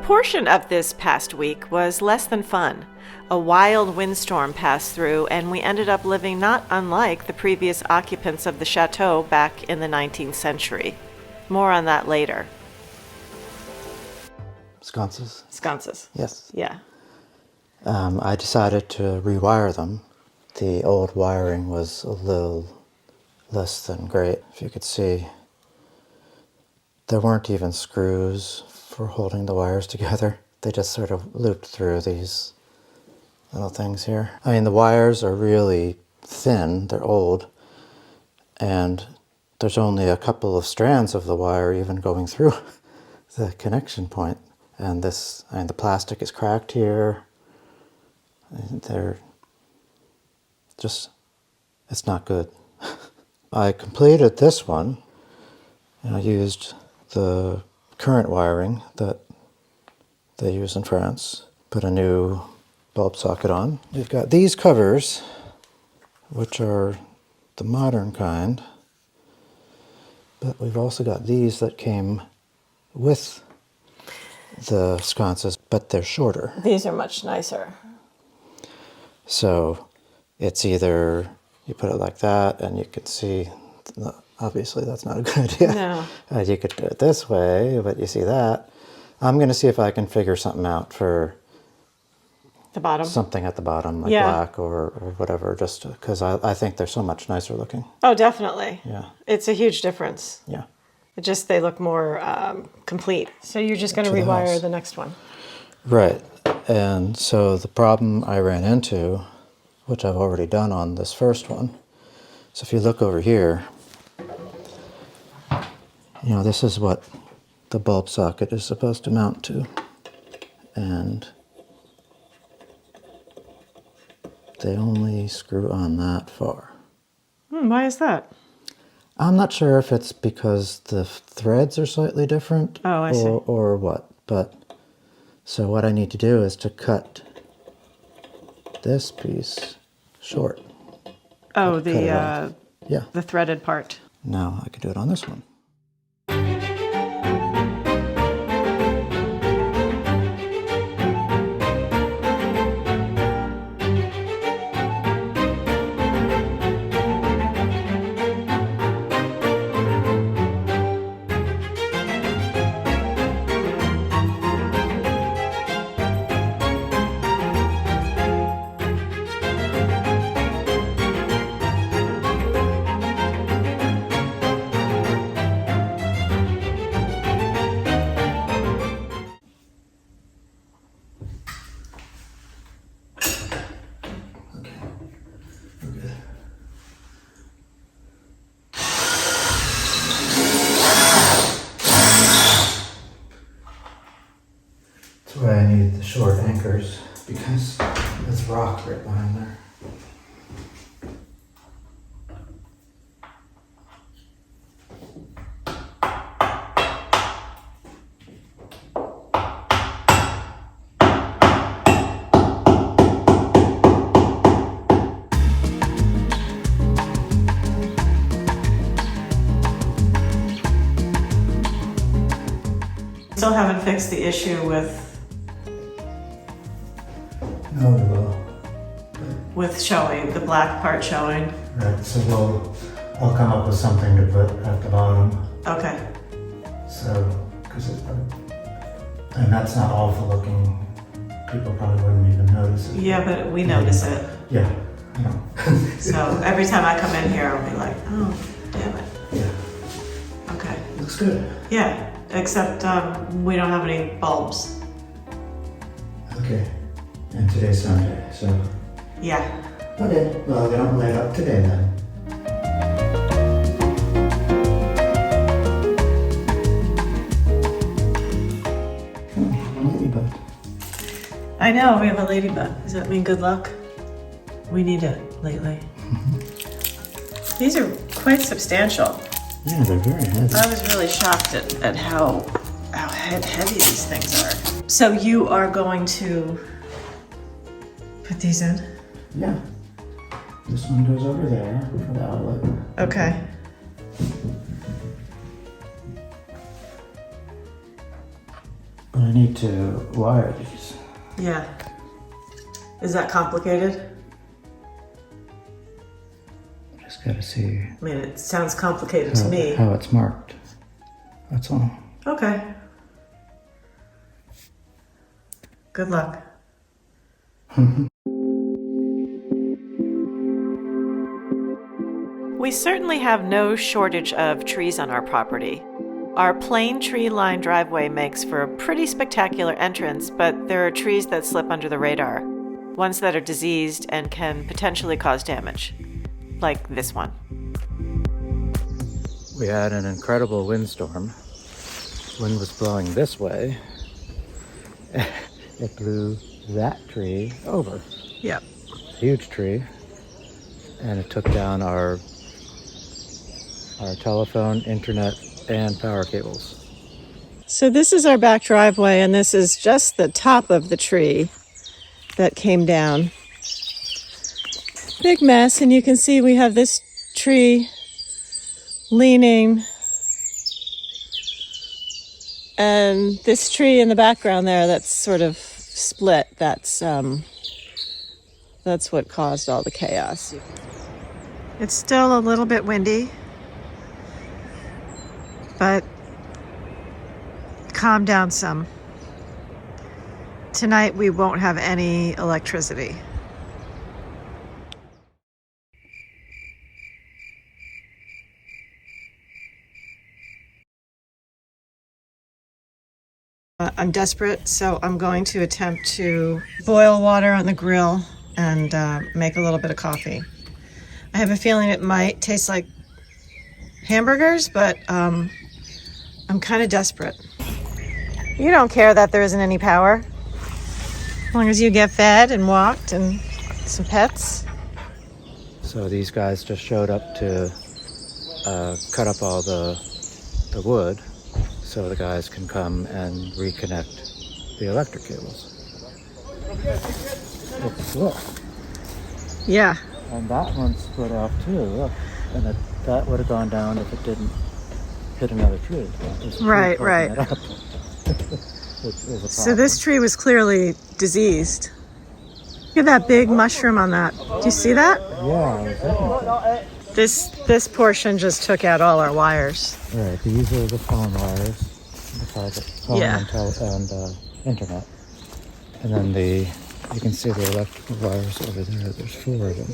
portion of this past week was less than fun. A wild windstorm passed through, and we ended up living not unlike the previous occupants of the chateau back in the 19th century. More on that later. Sconces? Sconces. Yes. Yeah. I decided to rewire them. The old wiring was a little less than great. If you could see, there weren't even screws for holding the wires together. They just sort of looped through these little things here. I mean, the wires are really thin, they're old, and there's only a couple of strands of the wire even going through the connection point. And the plastic is cracked here. They're just, it's not good. I completed this one, and I used the current wiring that they use in France, put a new bulb socket on. We've got these covers, which are the modern kind, but we've also got these that came with the sconces, but they're shorter. These are much nicer. So it's either you put it like that, and you can see, obviously that's not a good idea. No. You could do it this way, but you see that. I'm going to see if I can figure something out for the bottom. Something at the bottom, like black or whatever, just because I think they're so much nicer looking. Oh, definitely. Yeah. It's a huge difference. Yeah. It just, they look more complete. So you're just going to rewire the next one. Right. And so the problem I ran into, which I've already done on this first one, so if you look over here, you know, this is what the bulb socket is supposed to mount to. And they only screw on that far. Why is that? I'm not sure if it's because the threads are slightly different or what, but so what I need to do is to cut this piece short. Oh, the threaded part. Now I could do it on this one. That's why I need the short anchors, because there's rock right behind there. Still haven't fixed the issue with showing, the black part showing. Right, so I'll come up with something to put at the bottom. Okay. So, and that's not awful looking. People probably wouldn't even notice it. Yeah, but we notice it. Yeah, I know. So every time I come in here, I'll be like, oh, damn it. Yeah. Okay. Looks good. Yeah, except we don't have any bulbs. Okay. And today's Sunday, so. Yeah. Okay, well, they don't light up today then. Ladybug. I know, we have a ladybug. Does that mean good luck? We need it lately. These are quite substantial. Yeah, they're very heavy. I was really shocked at how heavy these things are. So you are going to put these in? Yeah. This one goes over there for the outlet. I need to wire these. Yeah. Is that complicated? Just gotta see. I mean, it sounds complicated to me. How it's marked. That's all. Okay. Good luck. We certainly have no shortage of trees on our property. Our plain tree-lined driveway makes for a pretty spectacular entrance, but there are trees that slip under the radar, ones that are diseased and can potentially cause damage, like this one. We had an incredible windstorm. Wind was blowing this way. It blew that tree over. Yep. Huge tree. And it took down our telephone, internet, and power cables. So this is our back driveway, and this is just the top of the tree that came down. Big mess, and you can see we have this tree leaning, and this tree in the background there that's sort of split, that's what caused all the chaos. It's still a little bit windy, but calm down some. Tonight we won't have any electricity. I'm desperate, so I'm going to attempt to boil water on the grill and make a little bit of coffee. I have a feeling it might taste like hamburgers, but I'm kind of desperate. You don't care that there isn't any power, as long as you get fed and walked and some pets. So these guys just showed up to cut up all the wood so the guys can come and reconnect the electric cables. Look. Yeah. And that one split off too, look. And that would have gone down if it didn't hit another tree. Right. So this tree was clearly diseased. Look at that big mushroom on that. Do you see that? Yeah. This portion just took out all our wires. Right, these are the phone wires, the private phone and internet. And then you can see the electrical wires over there. There's 4 of them.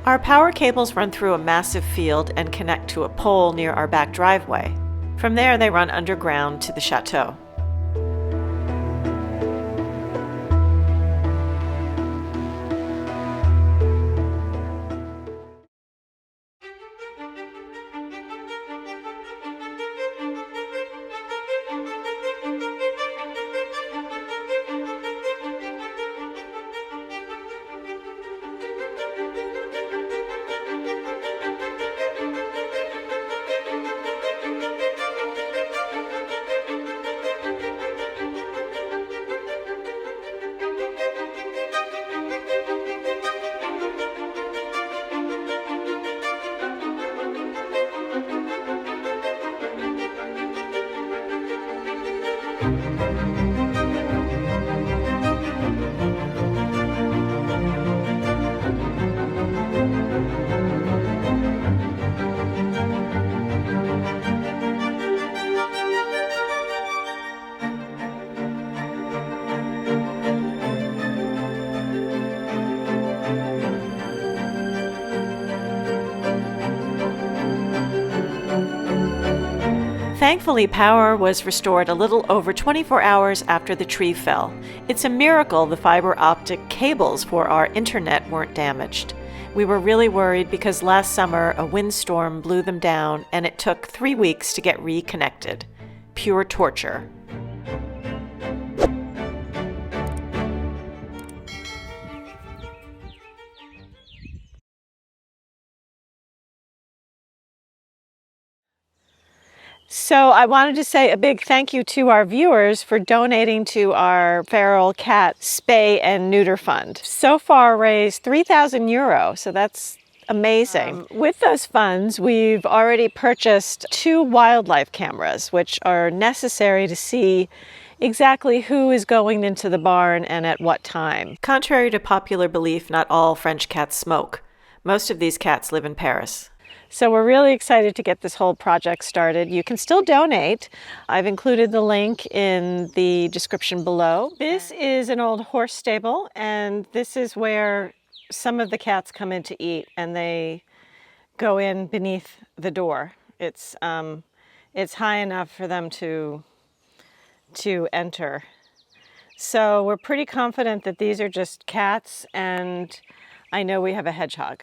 Our power cables run through a massive field and connect to a pole near our back driveway. From there, they run underground to the chateau. Thankfully, power was restored a little over 24 hours after the tree fell. It's a miracle the fiber optic cables for our internet weren't damaged. We were really worried because last summer a windstorm blew them down and it took 3 weeks to get reconnected. Pure torture. So I wanted to say a big thank you to our viewers for donating to our feral cat spay and neuter fund. So far raised €3,000, so that's amazing. With those funds, we've already purchased 2 wildlife cameras, which are necessary to see exactly who is going into the barn and at what time. Contrary to popular belief, not all French cats smoke. Most of these cats live in Paris. So we're really excited to get this whole project started. You can still donate. I've included the link in the description below. This is an old horse stable, and this is where some of the cats come in to eat, and they go in beneath the door. It's high enough for them to enter. So we're pretty confident that these are just cats, and I know we have a hedgehog.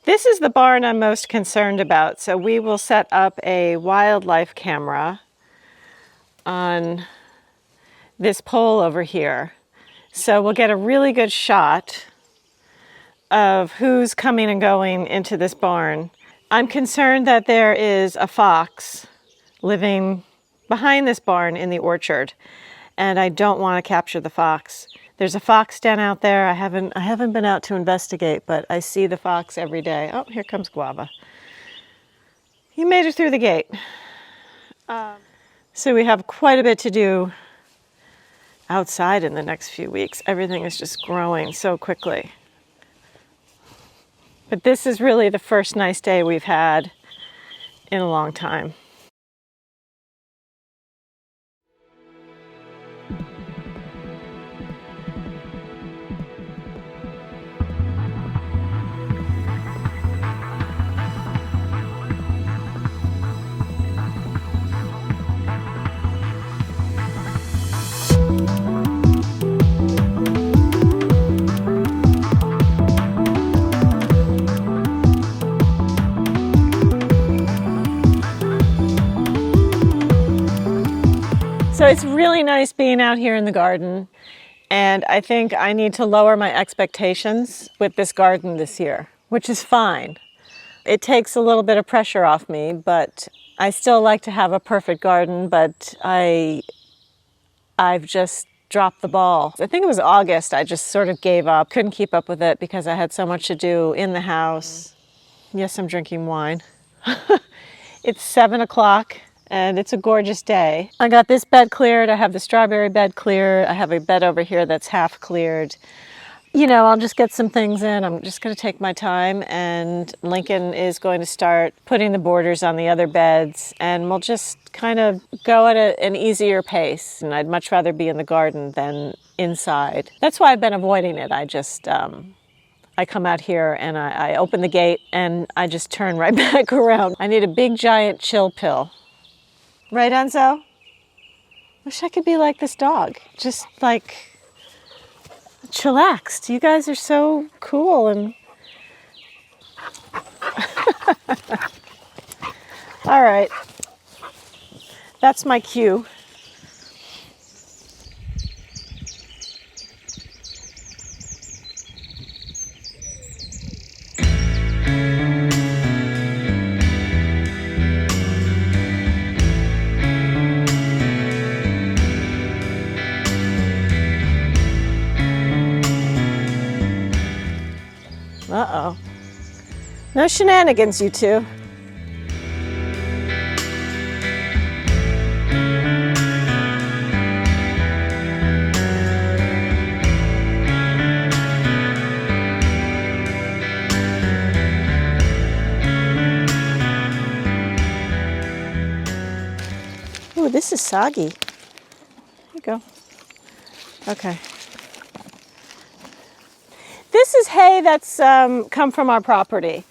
This is the barn I'm most concerned about, so we will set up a wildlife camera on this pole over here. So we'll get a really good shot of who's coming and going into this barn. I'm concerned that there is a fox living behind this barn in the orchard, and I don't want to capture the fox. There's a fox den out there. I haven't been out to investigate, but I see the fox every day. Oh, here comes Guava. He made it through the gate. So we have quite a bit to do outside in the next few weeks. Everything is just growing so quickly. But this is really the first nice day we've had in a long time. So it's really nice being out here in the garden, and I think I need to lower my expectations with this garden this year, which is fine. It takes a little bit of pressure off me, but I still like to have a perfect garden, but I've just dropped the ball. I think it was August, I just sort of gave up, couldn't keep up with it because I had so much to do in the house. Yes, I'm drinking wine. It's 7 o'clock. And it's a gorgeous day. I got this bed cleared. I have the strawberry bed cleared. I have a bed over here that's half cleared. You know, I'll just get some things in. I'm just going to take my time, and Lincoln is going to start putting the borders on the other beds, and we'll just kind of go at an easier pace. And I'd much rather be in the garden than inside. That's why I've been avoiding it. I come out here and I open the gate and I just turn right back around. I need a big giant chill pill. Right, Enzo? Wish I could be like this dog. Just like chillaxed. You guys are so cool and all right. That's my cue. Uh-oh. No shenanigans, you two. Ooh, this is soggy. Here you go. Okay. This is hay that's come from our property.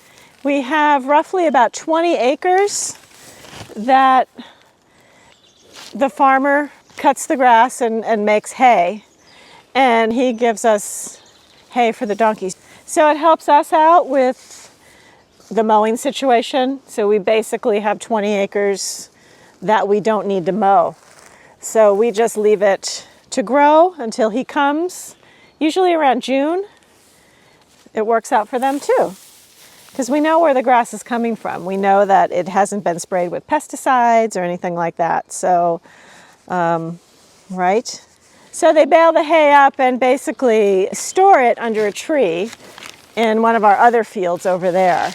We have roughly about 20 acres that the farmer cuts the grass and makes hay, and he gives us hay for the donkeys. So it helps us out with the mowing situation. So we basically have 20 acres that we don't need to mow. So we just leave it to grow until he comes, usually around June. It works out for them too, because we know where the grass is coming from. We know that it hasn't been sprayed with pesticides or anything like that. So, right? So they bale the hay up and basically store it under a tree, in one of our other fields over there.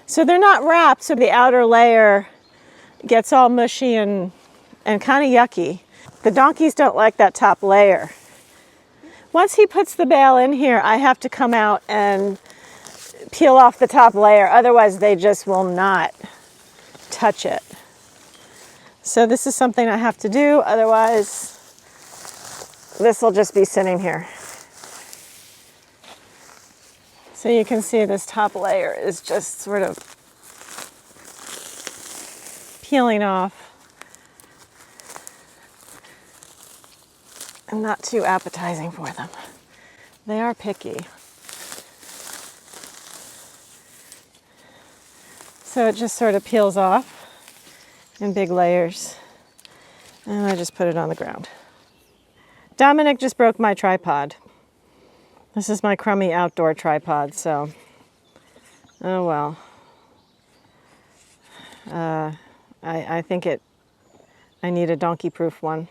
So they're not wrapped, so the outer layer gets all mushy and kind of yucky. The donkeys don't like that top layer. Once he puts the bale in here, I have to come out and peel off the top layer, otherwise they just will not touch it. So this is something I have to do, otherwise this will just be sitting here. So you can see this top layer is just sort of peeling off and not too appetizing for them. They are picky. So it just sort of peels off in big layers, and I just put it on the ground. Dominic just broke my tripod. This is my crummy outdoor tripod, so, oh well. I think I need a donkey-proof one.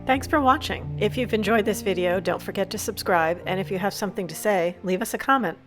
Thanks for watching. If you've enjoyed this video, don't forget to subscribe, and if you have something to say, leave us a comment.